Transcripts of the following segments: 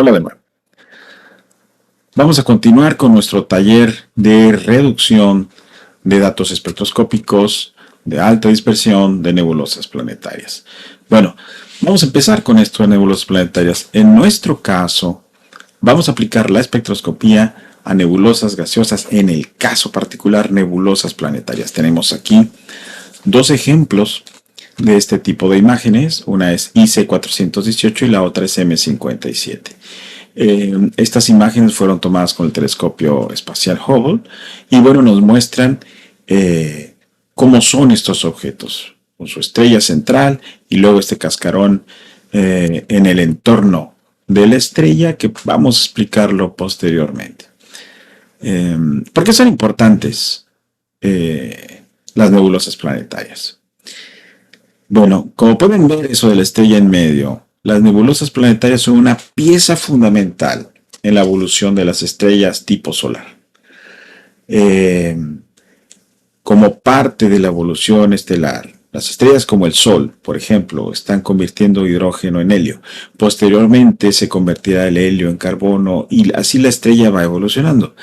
Hola de nuevo. Vamos a continuar con nuestro taller de reducción de datos espectroscópicos de alta dispersión de nebulosas planetarias. Bueno, vamos a empezar con esto de nebulosas planetarias. En nuestro caso, vamos a aplicar la espectroscopía a nebulosas gaseosas, en el caso particular nebulosas planetarias. Tenemos aquí dos ejemplos de este tipo de imágenes. Una es IC418 y la otra es M57. Estas imágenes fueron tomadas con el telescopio espacial Hubble y bueno, nos muestran cómo son estos objetos, con su estrella central y luego este cascarón en el entorno de la estrella, que vamos a explicarlo posteriormente. ¿Por qué son importantes las nebulosas planetarias? Bueno, como pueden ver eso de la estrella en medio, las nebulosas planetarias son una pieza fundamental en la evolución de las estrellas tipo solar. Como parte de la evolución estelar, las estrellas como el Sol, por ejemplo, están convirtiendo hidrógeno en helio. Posteriormente se convertirá el helio en carbono y así la estrella va evolucionando.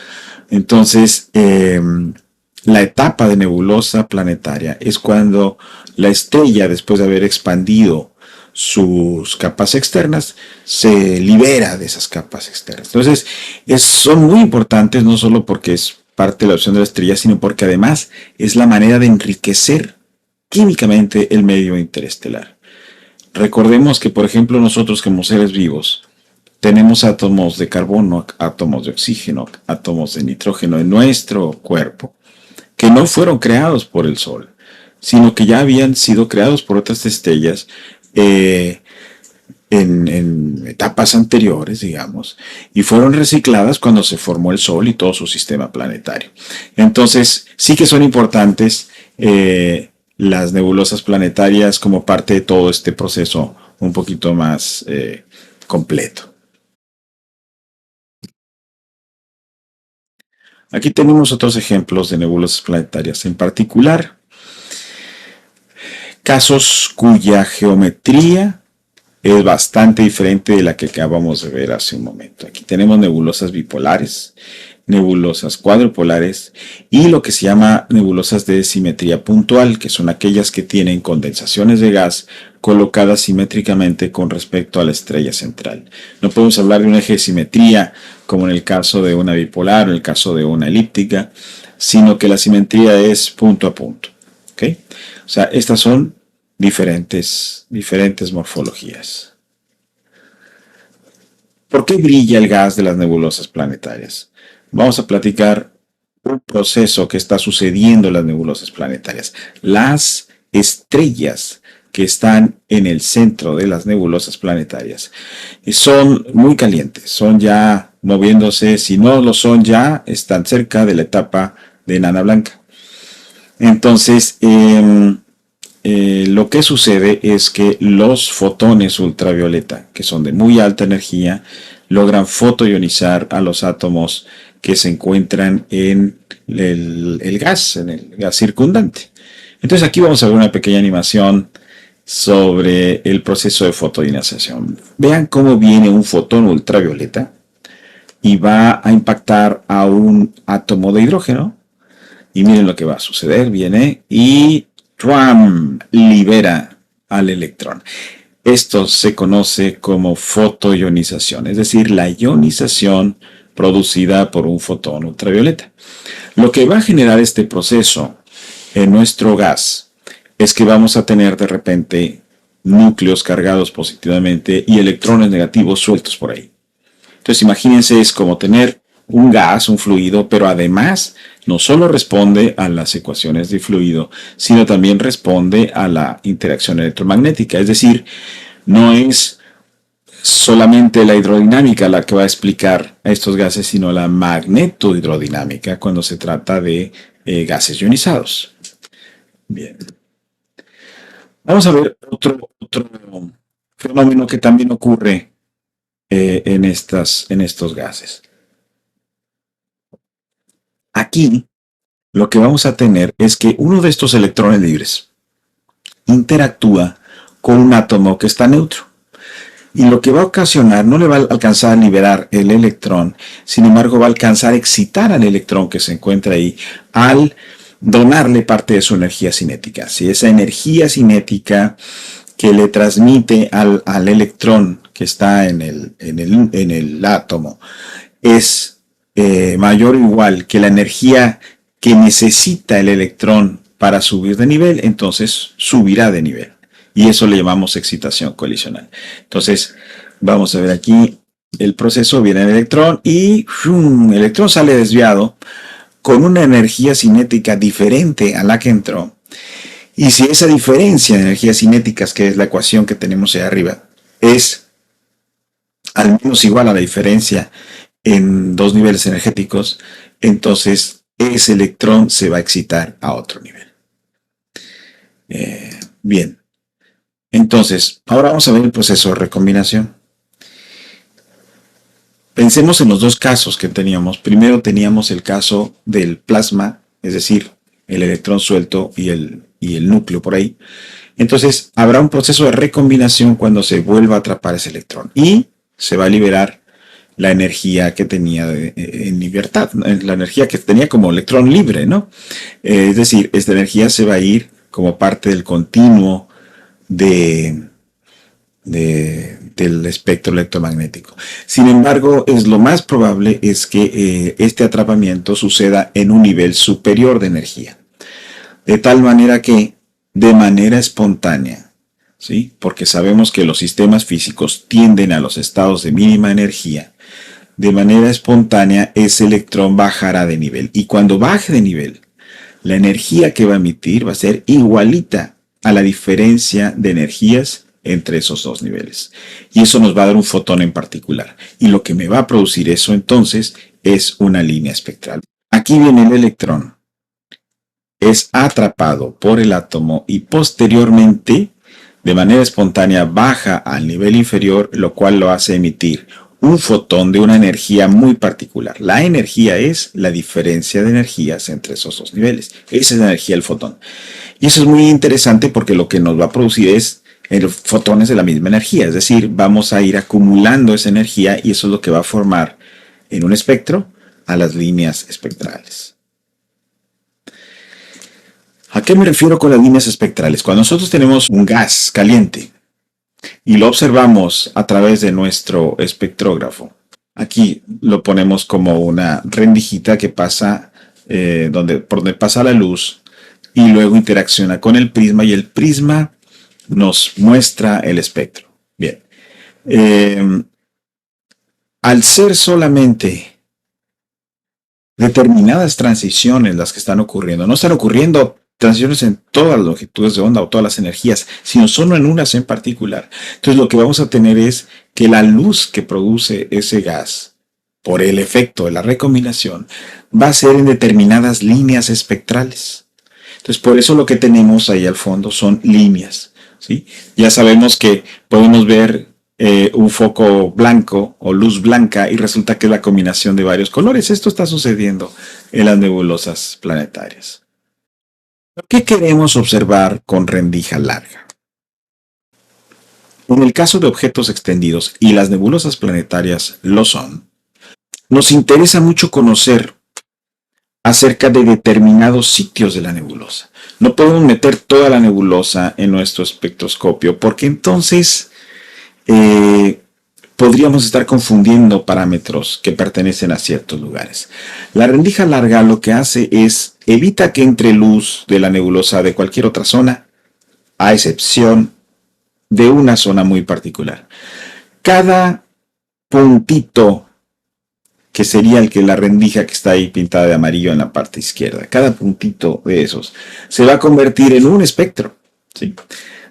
Entonces, la etapa de nebulosa planetaria es cuando la estrella, después de haber expandido sus capas externas, se libera de esas capas externas. Entonces, son muy importantes no solo porque es parte de la opción de la estrella, sino porque además es la manera de enriquecer químicamente el medio interestelar. Recordemos que, por ejemplo, nosotros como seres vivos tenemos átomos de carbono, átomos de oxígeno, átomos de nitrógeno en nuestro cuerpo, que no fueron creados por el Sol, sino que ya habían sido creados por otras estrellas en etapas anteriores, digamos, y fueron recicladas cuando se formó el Sol y todo su sistema planetario. Entonces, sí que son importantes las nebulosas planetarias como parte de todo este proceso un poquito más completo. Aquí tenemos otros ejemplos de nebulosas planetarias, en particular casos cuya geometría es bastante diferente de la que acabamos de ver hace un momento. Aquí tenemos nebulosas bipolares, nebulosas cuadrupolares y lo que se llama nebulosas de simetría puntual, que son aquellas que tienen condensaciones de gas colocadas simétricamente con respecto a la estrella central. No podemos hablar de un eje de simetría como en el caso de una bipolar o en el caso de una elíptica, sino que la simetría es punto a punto. ¿Okay? O sea, estas son diferentes morfologías. ¿Por qué brilla el gas de las nebulosas planetarias? Vamos a platicar un proceso que está sucediendo en las nebulosas planetarias. Las estrellas que están en el centro de las nebulosas planetarias son muy calientes, son ya moviéndose, si no lo son ya, están cerca de la etapa de enana blanca. Entonces, lo que sucede es que los fotones ultravioleta, que son de muy alta energía, logran fotoionizar a los átomos que se encuentran en el gas circundante. Entonces aquí vamos a ver una pequeña animación sobre el proceso de fotoionización. Vean cómo viene un fotón ultravioleta y va a impactar a un átomo de hidrógeno. Y miren lo que va a suceder. Viene y ¡tuam! Libera al electrón. Esto se conoce como fotoionización, es decir, la ionización producida por un fotón ultravioleta. Lo que va a generar este proceso en nuestro gas es que vamos a tener de repente núcleos cargados positivamente y electrones negativos sueltos por ahí. Entonces imagínense, es como tener un gas, un fluido, pero además no solo responde a las ecuaciones de fluido, sino también responde a la interacción electromagnética. Es decir, no es solamente la hidrodinámica la que va a explicar a estos gases, sino la magnetohidrodinámica cuando se trata de gases ionizados. Bien. Vamos a ver otro fenómeno que también ocurre en estos gases. Aquí lo que vamos a tener es que uno de estos electrones libres interactúa con un átomo que está neutro. y lo que va a ocasionar no le va a alcanzar a liberar el electrón, sin embargo va a alcanzar a excitar al electrón que se encuentra ahí al donarle parte de su energía cinética. Si esa energía cinética que le transmite al electrón que está en el átomo es mayor o igual que la energía que necesita el electrón para subir de nivel, entonces subirá de nivel. Y eso le llamamos excitación colisional. Entonces, vamos a ver aquí el proceso, viene el electrón y el electrón sale desviado con una energía cinética diferente a la que entró. Y si esa diferencia de energías cinéticas, que es la ecuación que tenemos ahí arriba, es al menos igual a la diferencia en dos niveles energéticos, entonces ese electrón se va a excitar a otro nivel. Bien, entonces ahora vamos a ver el proceso de recombinación. Pensemos en los dos casos que teníamos. Primero teníamos el caso del plasma, es decir, el electrón suelto y el núcleo por ahí. Entonces habrá un proceso de recombinación cuando se vuelva a atrapar ese electrón y se va a liberar la energía que tenía en libertad, la energía que tenía como electrón libre, ¿no? Es decir, esta energía se va a ir como parte del continuo del espectro electromagnético. Sin embargo, lo más probable es que este atrapamiento suceda en un nivel superior de energía. De tal manera que, de manera espontánea, ¿sí? Porque sabemos que los sistemas físicos tienden a los estados de mínima energía, de manera espontánea ese electrón bajará de nivel. Y cuando baje de nivel, la energía que va a emitir va a ser igualita a la diferencia de energías entre esos dos niveles. Y eso nos va a dar un fotón en particular. Y lo que me va a producir eso entonces es una línea espectral. Aquí viene el electrón. Es atrapado por el átomo y posteriormente, de manera espontánea, baja al nivel inferior, lo cual lo hace emitir un fotón de una energía muy particular. La energía es la diferencia de energías entre esos dos niveles. Esa es la energía del fotón. Y eso es muy interesante porque lo que nos va a producir es fotones de la misma energía. Es decir, vamos a ir acumulando esa energía y eso es lo que va a formar en un espectro a las líneas espectrales. ¿A qué me refiero con las líneas espectrales? Cuando nosotros tenemos un gas caliente y lo observamos a través de nuestro espectrógrafo, aquí lo ponemos como una rendijita que pasa por donde pasa la luz y luego interacciona con el prisma y el prisma nos muestra el espectro. Bien. Al ser solamente determinadas transiciones las que están ocurriendo, no están ocurriendo transiciones en todas las longitudes de onda o todas las energías, sino solo en unas en particular. Entonces lo que vamos a tener es que la luz que produce ese gas por el efecto de la recombinación va a ser en determinadas líneas espectrales. Entonces por eso lo que tenemos ahí al fondo son líneas, ¿sí? Ya sabemos que podemos ver un foco blanco o luz blanca y resulta que es la combinación de varios colores. Esto está sucediendo en las nebulosas planetarias. ¿Qué queremos observar con rendija larga? En el caso de objetos extendidos, y las nebulosas planetarias lo son, nos interesa mucho conocer acerca de determinados sitios de la nebulosa. No podemos meter toda la nebulosa en nuestro espectroscopio porque entonces podríamos estar confundiendo parámetros que pertenecen a ciertos lugares. La rendija larga lo que hace es evita que entre luz de la nebulosa de cualquier otra zona, a excepción de una zona muy particular. Cada puntito, que sería la rendija que está ahí pintada de amarillo en la parte izquierda, cada puntito de esos se va a convertir en un espectro, ¿sí?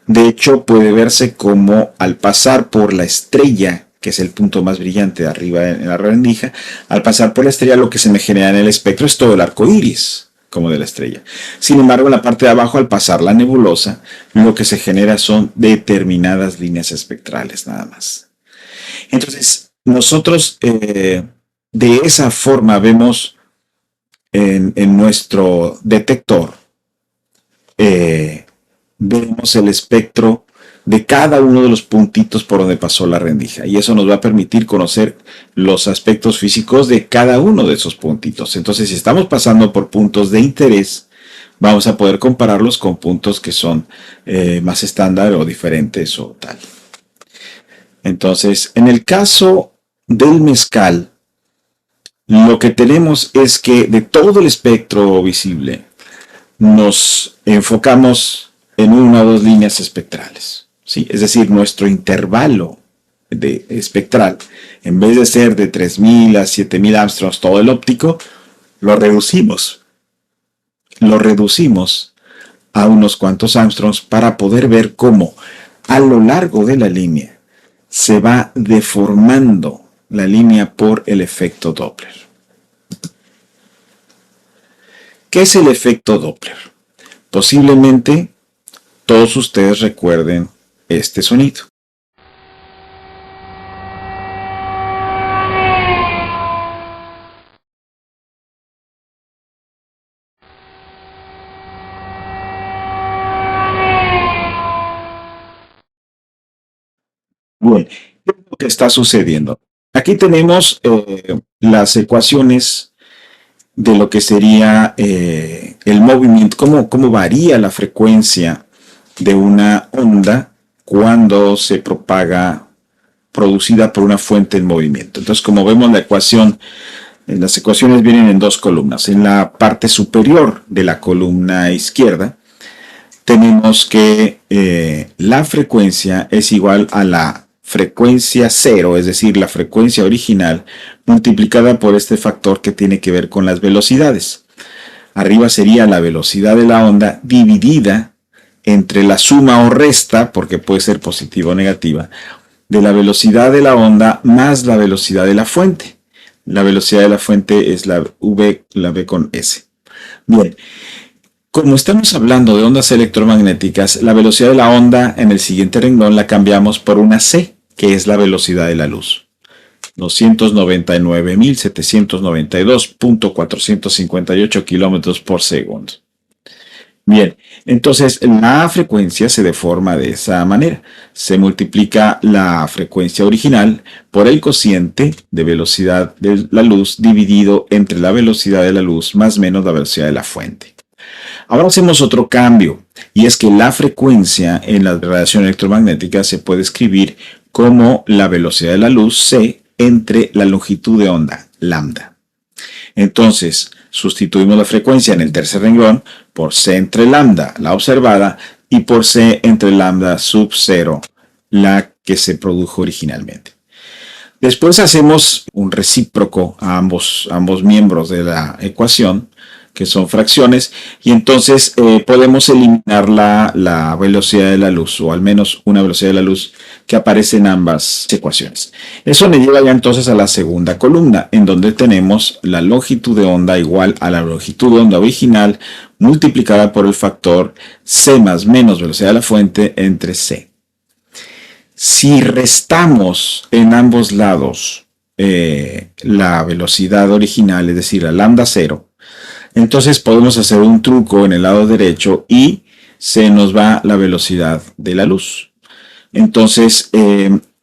De hecho, puede verse como al pasar por la estrella, que es el punto más brillante de arriba en la rendija, al pasar por la estrella lo que se me genera en el espectro es todo el arco iris, como de la estrella. Sin embargo, en la parte de abajo, al pasar la nebulosa, lo que se genera son determinadas líneas espectrales, nada más. Entonces, nosotros de esa forma vemos en nuestro detector, vemos el espectro de cada uno de los puntitos por donde pasó la rendija. Y eso nos va a permitir conocer los aspectos físicos de cada uno de esos puntitos. Entonces, si estamos pasando por puntos de interés, vamos a poder compararlos con puntos que son más estándar o diferentes o tal. Entonces, en el caso del mezcal, lo que tenemos es que de todo el espectro visible, nos enfocamos en una o dos líneas espectrales, ¿sí? Es decir, nuestro intervalo espectral, en vez de ser de 3000 a 7000 angstroms todo el óptico, lo reducimos a unos cuantos angstroms para poder ver cómo a lo largo de la línea se va deformando la línea por el efecto Doppler. ¿Qué es el efecto Doppler? Posiblemente todos ustedes recuerden este sonido. Bueno, ¿qué es lo que está sucediendo? Aquí tenemos las ecuaciones de lo que sería el movimiento, cómo varía la frecuencia de una onda cuando se propaga, producida por una fuente en movimiento. Entonces, como vemos la ecuación, las ecuaciones vienen en dos columnas. En la parte superior de la columna izquierda, tenemos que la frecuencia es igual a la frecuencia cero, es decir, la frecuencia original, multiplicada por este factor que tiene que ver con las velocidades. Arriba sería la velocidad de la onda dividida entre la suma o resta, porque puede ser positiva o negativa, de la velocidad de la onda más la velocidad de la fuente. La velocidad de la fuente es la V con S. Bien. Como estamos hablando de ondas electromagnéticas, la velocidad de la onda en el siguiente renglón la cambiamos por una c, que es la velocidad de la luz. 299.792.458 kilómetros por segundo. Bien, entonces la frecuencia se deforma de esa manera. Se multiplica la frecuencia original por el cociente de velocidad de la luz dividido entre la velocidad de la luz más menos la velocidad de la fuente. Ahora hacemos otro cambio, y es que la frecuencia en la radiación electromagnética se puede escribir como la velocidad de la luz c entre la longitud de onda, lambda. Entonces, sustituimos la frecuencia en el tercer renglón por c entre lambda, la observada, y por c entre lambda sub 0, la que se produjo originalmente. Después hacemos un recíproco a ambos miembros de la ecuación, que son fracciones, y entonces podemos eliminar la velocidad de la luz, o al menos una velocidad de la luz que aparece en ambas ecuaciones. Eso me lleva ya entonces a la segunda columna, en donde tenemos la longitud de onda igual a la longitud de onda original multiplicada por el factor c más menos velocidad de la fuente entre c. Si restamos en ambos lados la velocidad original, es decir, la lambda 0, entonces podemos hacer un truco en el lado derecho y se nos va la velocidad de la luz. Entonces,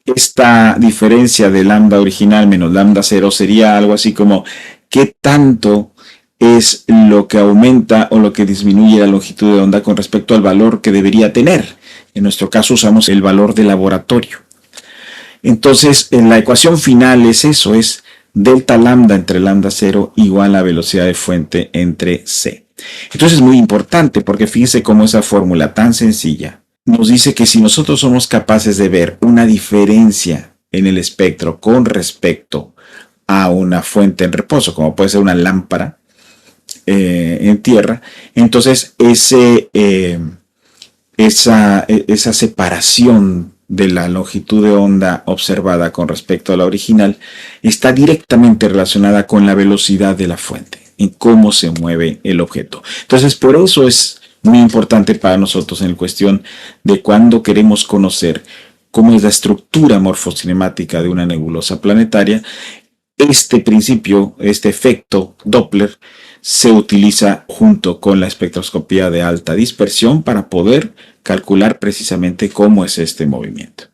esta diferencia de lambda original menos lambda 0 sería algo así como ¿qué tanto es lo que aumenta o lo que disminuye la longitud de onda con respecto al valor que debería tener? En nuestro caso usamos el valor de laboratorio. Entonces, en la ecuación final es eso, es delta lambda entre lambda 0 igual a velocidad de fuente entre c. Entonces es muy importante porque fíjense cómo esa fórmula tan sencilla nos dice que si nosotros somos capaces de ver una diferencia en el espectro con respecto a una fuente en reposo, como puede ser una lámpara en tierra, entonces esa separación de la longitud de onda observada con respecto a la original está directamente relacionada con la velocidad de la fuente, en cómo se mueve el objeto. Entonces, por eso es muy importante para nosotros en cuestión de cuando queremos conocer cómo es la estructura morfocinemática de una nebulosa planetaria, este principio, este efecto Doppler, se utiliza junto con la espectroscopía de alta dispersión para poder calcular precisamente cómo es este movimiento.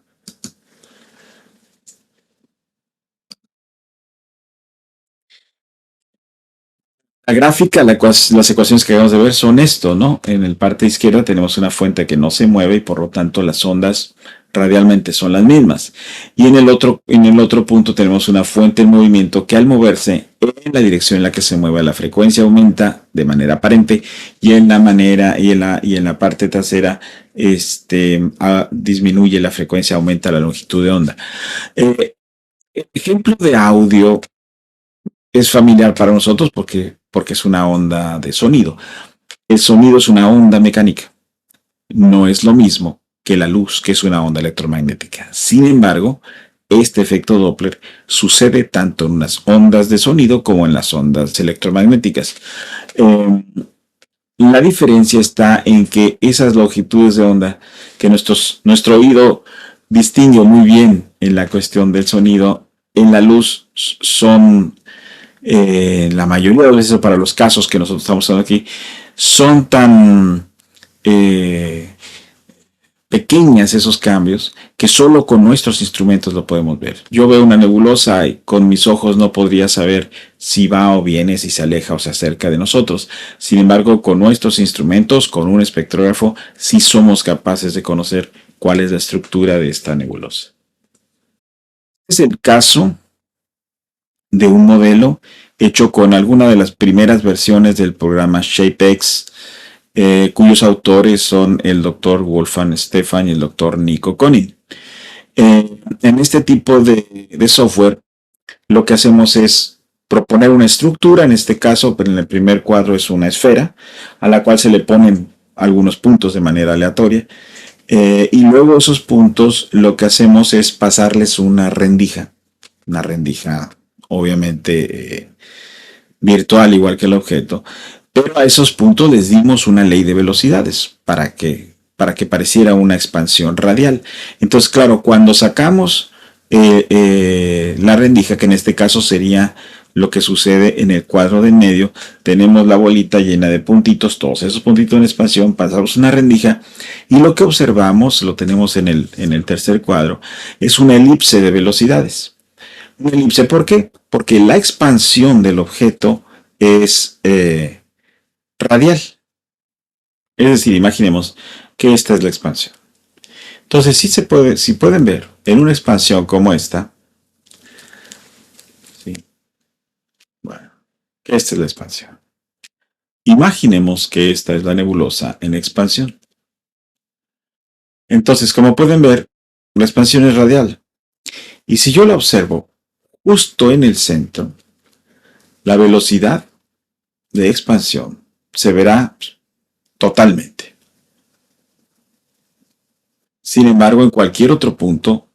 La gráfica, las ecuaciones que acabamos de ver son esto, ¿no? En el parte izquierda tenemos una fuente que no se mueve y por lo tanto las ondas radialmente son las mismas. Y en el otro punto tenemos una fuente en movimiento que al moverse en la dirección en la que se mueve la frecuencia aumenta de manera aparente y en la parte trasera disminuye la frecuencia, aumenta la longitud de onda. El ejemplo de audio es familiar para nosotros porque es una onda de sonido. El sonido es una onda mecánica. No es lo mismo que la luz, que es una onda electromagnética. Sin embargo, este efecto Doppler sucede tanto en las ondas de sonido como en las ondas electromagnéticas. La diferencia está en que esas longitudes de onda que nuestro oído distingue muy bien en la cuestión del sonido, en la luz son la mayoría de veces para los casos que nosotros estamos hablando aquí, son tan pequeñas esos cambios que solo con nuestros instrumentos lo podemos ver. Yo veo una nebulosa y con mis ojos no podría saber si va o viene, si se aleja o se acerca de nosotros. Sin embargo, con nuestros instrumentos, con un espectrógrafo, sí somos capaces de conocer cuál es la estructura de esta nebulosa. Este es el caso de un modelo hecho con alguna de las primeras versiones del programa ShapeX, cuyos autores son el Dr. Wolfgang Stephan y el Dr. Nico Koenig. En este tipo de software, lo que hacemos es proponer una estructura, en este caso, en el primer cuadro es una esfera, a la cual se le ponen algunos puntos de manera aleatoria, y luego esos puntos lo que hacemos es pasarles una rendija obviamente virtual igual que el objeto, pero a esos puntos les dimos una ley de velocidades para que pareciera una expansión radial. Entonces, claro, cuando sacamos la rendija, que en este caso sería lo que sucede en el cuadro de en medio, tenemos la bolita llena de puntitos, todos esos puntitos en expansión, pasamos una rendija y lo que observamos, lo tenemos en el tercer cuadro, es una elipse de velocidades. Una elipse, ¿por qué? Porque la expansión del objeto es radial. Es decir, imaginemos que esta es la expansión. Entonces, si pueden ver en una expansión como esta, ¿sí? Bueno, que esta es la expansión. Imaginemos que esta es la nebulosa en expansión. Entonces, como pueden ver, la expansión es radial. Y si yo la observo justo en el centro, la velocidad de expansión se verá totalmente. Sin embargo, en cualquier otro punto,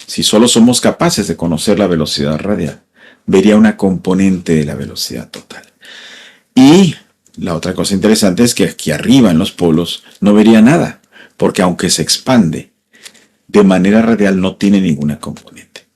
si solo somos capaces de conocer la velocidad radial, vería una componente de la velocidad total. Y la otra cosa interesante es que aquí arriba en los polos no vería nada, porque aunque se expande de manera radial no tiene ninguna componente.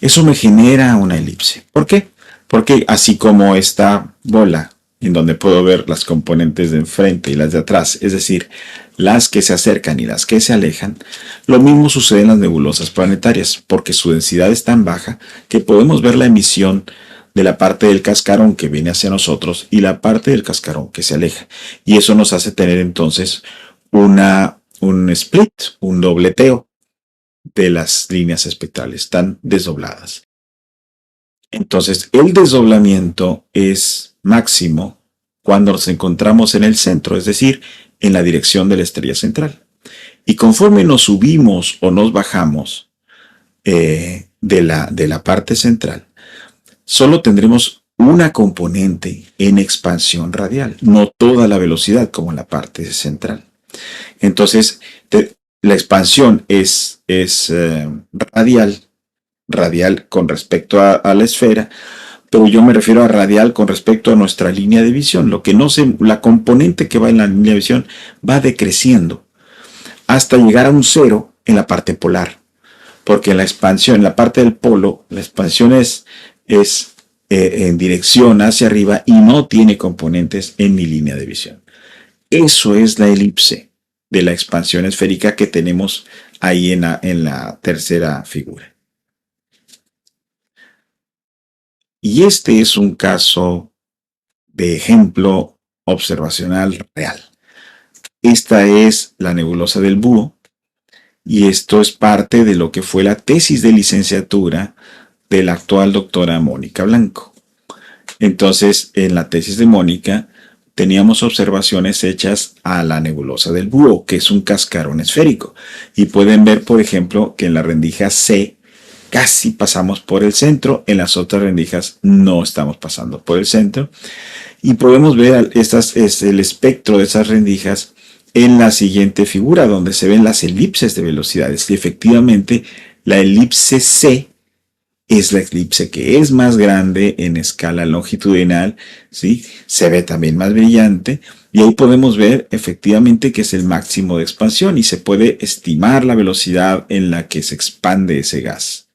Eso me genera una elipse. ¿Por qué? Porque así como esta bola, en donde puedo ver las componentes de enfrente y las de atrás, es decir, las que se acercan y las que se alejan, lo mismo sucede en las nebulosas planetarias, porque su densidad es tan baja que podemos ver la emisión de la parte del cascarón que viene hacia nosotros y la parte del cascarón que se aleja. Y eso nos hace tener entonces un split, un dobleteo de las líneas espectrales, están desdobladas. Entonces, el desdoblamiento es máximo cuando nos encontramos en el centro, es decir, en la dirección de la estrella central. Y conforme nos subimos o nos bajamos de la parte central, solo tendremos una componente en expansión radial, no toda la velocidad como en la parte central. Entonces, la expansión es radial con respecto a la esfera, pero yo me refiero a radial con respecto a nuestra línea de visión. La componente que va en la línea de visión va decreciendo hasta llegar a un cero en la parte polar, porque en la expansión, en la parte del polo, la expansión es en dirección hacia arriba y no tiene componentes en mi línea de visión. Eso es la elipse de la expansión esférica que tenemos ahí en la tercera figura. Y este es un caso de ejemplo observacional real. Esta es la nebulosa del Búho y esto es parte de lo que fue la tesis de licenciatura de la actual doctora Mónica Blanco. Entonces, en la tesis de Mónica teníamos observaciones hechas a la nebulosa del Búho, que es un cascarón esférico. Y pueden ver, por ejemplo, que en la rendija C casi pasamos por el centro, en las otras rendijas no estamos pasando por el centro. Y podemos ver el espectro de esas rendijas en la siguiente figura, donde se ven las elipses de velocidades. Y efectivamente, la elipse C es la elipse que es más grande en escala longitudinal, ¿sí? Se ve también más brillante y ahí podemos ver efectivamente que es el máximo de expansión y se puede estimar la velocidad en la que se expande ese gas.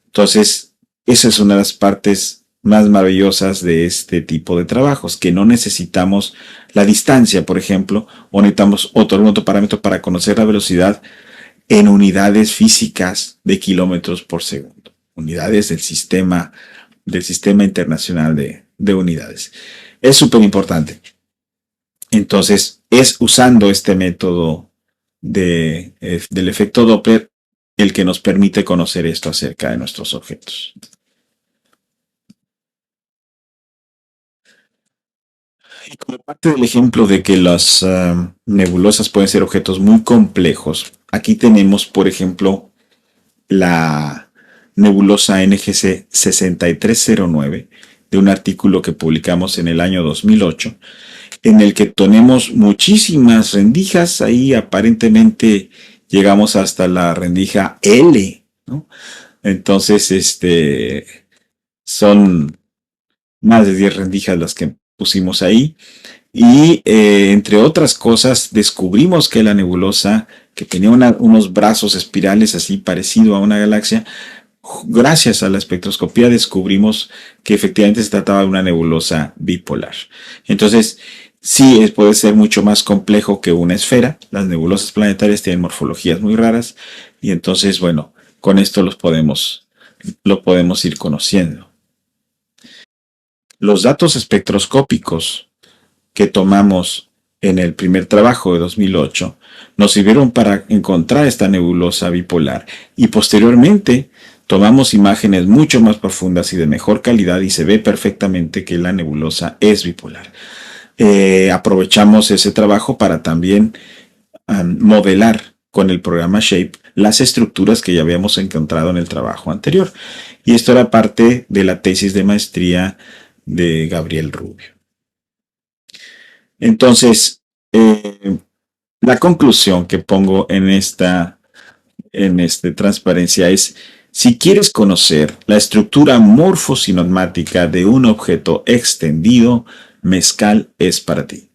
Entonces, esa es una de las partes más maravillosas de este tipo de trabajos, que no necesitamos la distancia, por ejemplo, o necesitamos otro parámetro para conocer la velocidad en unidades físicas de kilómetros por segundo, unidades del sistema internacional de unidades. Es súper importante. Entonces, es usando este método del efecto Doppler el que nos permite conocer esto acerca de nuestros objetos. Y como parte del ejemplo de que las nebulosas pueden ser objetos muy complejos, aquí tenemos, por ejemplo, la nebulosa NGC 6309 de un artículo que publicamos en el año 2008, en el que tenemos muchísimas rendijas. Ahí aparentemente llegamos hasta la rendija L, ¿no? Entonces, son más de 10 rendijas las que pusimos ahí. Y entre otras cosas, descubrimos que la nebulosa, que tenía unos brazos espirales así parecido a una galaxia, gracias a la espectroscopía descubrimos que efectivamente se trataba de una nebulosa bipolar. Entonces, sí, puede ser mucho más complejo que una esfera. Las nebulosas planetarias tienen morfologías muy raras y entonces, bueno, con esto lo podemos ir conociendo. Los datos espectroscópicos que tomamos en el primer trabajo de 2008 nos sirvieron para encontrar esta nebulosa bipolar y posteriormente tomamos imágenes mucho más profundas y de mejor calidad y se ve perfectamente que la nebulosa es bipolar. Aprovechamos ese trabajo para también modelar con el programa Shape las estructuras que ya habíamos encontrado en el trabajo anterior. Y esto era parte de la tesis de maestría de Gabriel Rubio. Entonces, la conclusión que pongo en esta transparencia es: si quieres conocer la estructura morfosinotmática de un objeto extendido, Mezcal es para ti.